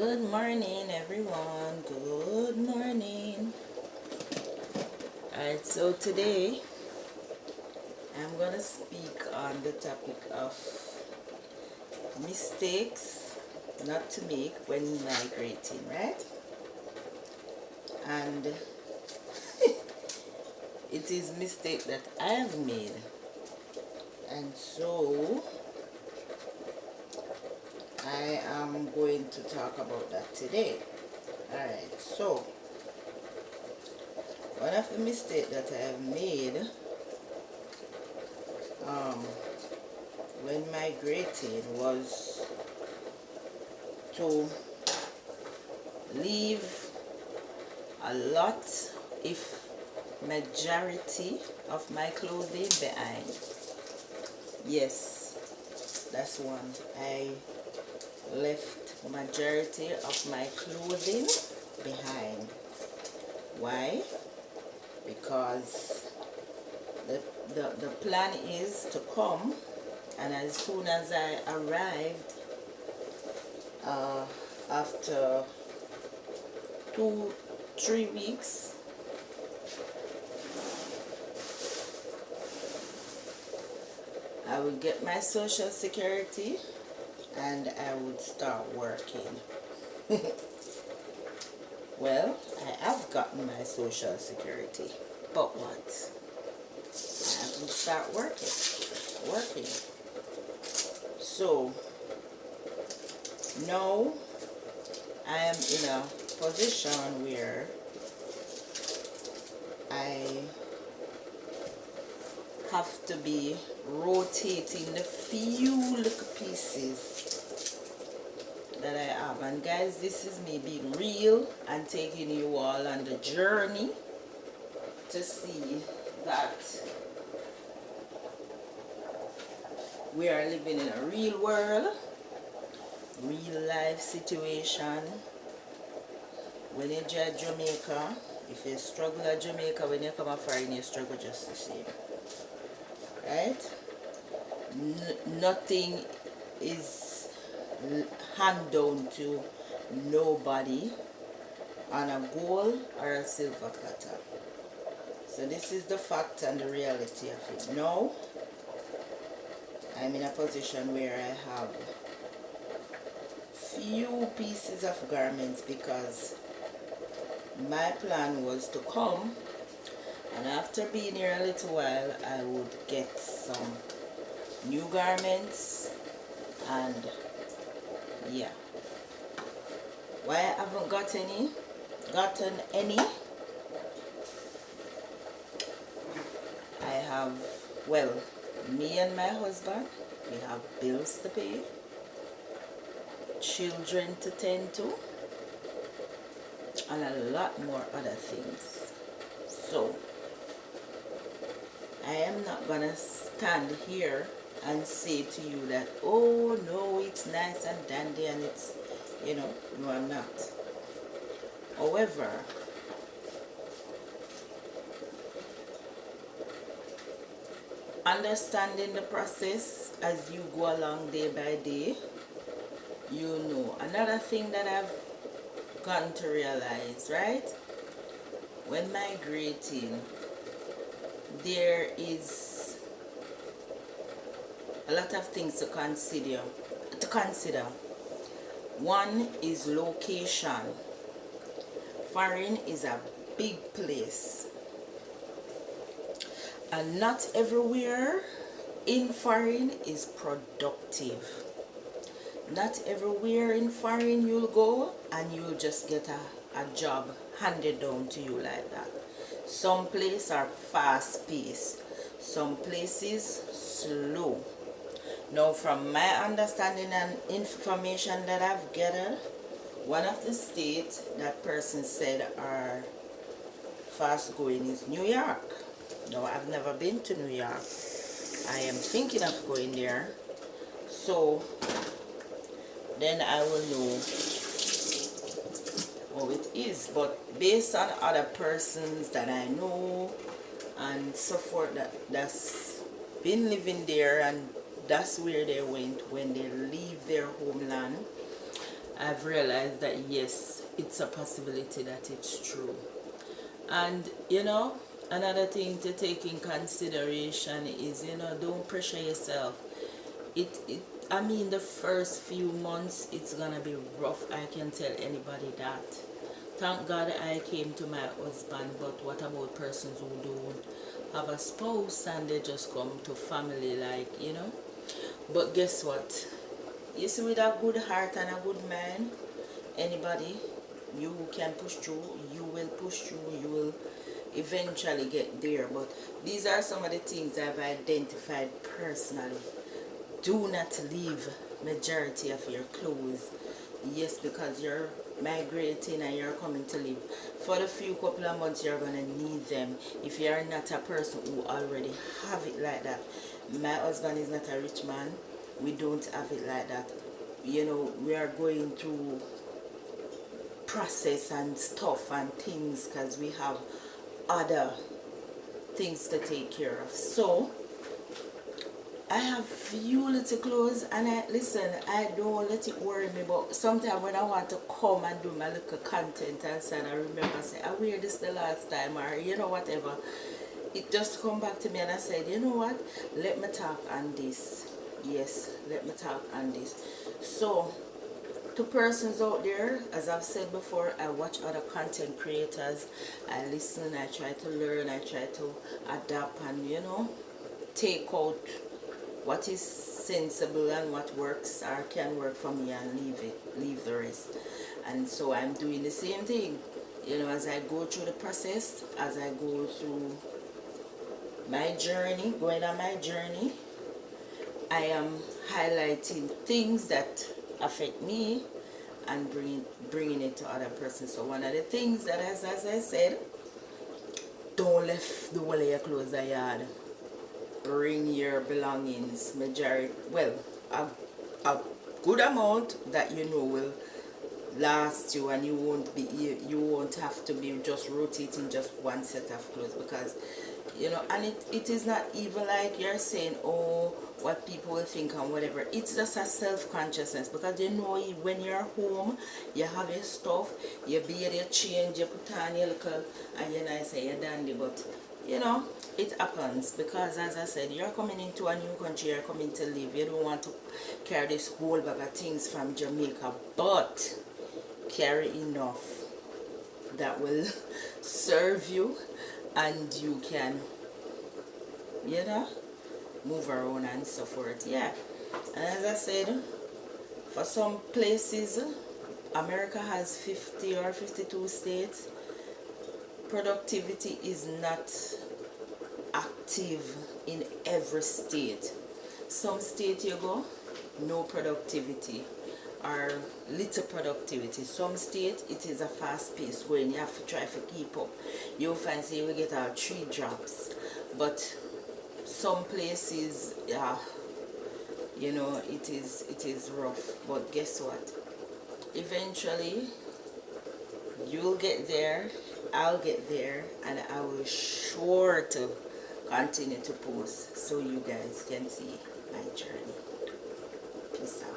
Good morning, everyone. Good morning. Alright, so today I'm gonna speak on the topic of mistakes not to make when migrating, right? And it is mistake that I have made, and so I am going to talk about that today. Alright, so one of the mistakes that I have made when migrating was to leave a lot, if majority, of my clothing behind. Yes, that's one. I left majority of my clothing behind. Why? Because the plan is to come, and as soon as I arrived, after 2-3 weeks, I would get my social security and I would start working. Well, I have gotten my social security, but what? I haven't started working. So now I am in a position where I have to be rotating the few little pieces that I have. And guys, this is me being real and taking you all on the journey to see that we are living in a real world, real life situation. When you judge Jamaica, if you struggle at Jamaica, when you come a foreign, you struggle just the same. Right? Nothing is hand down to nobody on a gold or a silver platter. So this is the fact and the reality of it. Now I'm in a position where I have few pieces of garments, because my plan was to come, and after being here a little while I would get some new garments. And yeah, why I haven't gotten any, I have, well, me and my husband, we have bills to pay, children to tend to, and a lot more other things. So I am not gonna stand here and say to you that, oh no, it's nice and dandy and it's, no, I'm not. However, understanding the process as you go along day by day, another thing that I've gotten to realize, right? When migrating, there is a lot of things to consider. One is location. Foreign is a big place, and not everywhere in foreign is productive. Not everywhere in foreign you'll go and you'll just get a job handed down to you like that. Some places are fast paced, some places slow. Now, from my understanding and information that I've gathered, one of the states that person said are fast going is New York. Now, I've never been to New York. I am thinking of going there, so then I will know how it is. But based on other persons that I know and so forth that's been living there, and that's where they went when they leave their homeland, I I've realized that yes, it's a possibility that it's true. And another thing to take in consideration is, don't pressure yourself. It I mean, the first few months it's gonna be rough. I can tell anybody that. Thank God I came to my husband, but what about persons who don't have a spouse and they just come to family, like. But guess what? You see, with a good heart and a good mind, anybody, you can push through, you will push through, you will eventually get there. But these are some of the things I've identified personally. Do not leave majority of your clothes. Yes, because you're migrating and you're coming to live. For the few couple of months you're gonna need them. If you're not a person who already have it like that. My husband is not a rich man. We don't have it like that. We are going through process and stuff and things because we have other things to take care of. So I have few little clothes, and I don't let it worry me, but sometimes when I want to come and do my little content and say, I remember say, I wear this the last time, or whatever, it just come back to me, and I said, you know what, let me talk on this. Yes, let me talk on this. So to persons out there, as I've said before, I watch other content creators, I listen, I try to learn, I try to adapt, and take out what is sensible and what works or can work for me, and leave the rest. And so I'm doing the same thing, as I go through the process, as I go through my journey, going on my journey, I am highlighting things that affect me and bringing it to other persons. So one of the things that, as I said, don't left the whole of your clothes a yard. Bring your belongings, a good amount that will last you, and you won't have to be just rotating just one set of clothes, because and it is not even like you're saying, oh, what people will think and whatever. It's just a self-consciousness, because when you're home, you have your stuff, you bathe, you change, you put on your little, and say you're dandy. But it happens, because as I said, you're coming into a new country, you're coming to live. You don't want to carry this whole bag of things from Jamaica, but carry enough that will serve you, and you can move around and so forth. Yeah. And as I said, for some places, America has 50 or 52 states. Productivity is not active in every state. Some state you go, no productivity or little productivity. Some state it is a fast pace going, you have to try to keep up. You'll find say you get out 3 drops. But some places, yeah, it is rough. But guess what? Eventually you'll get there, I'll get there, and I will sure to continue to post so you guys can see my journey. Peace out.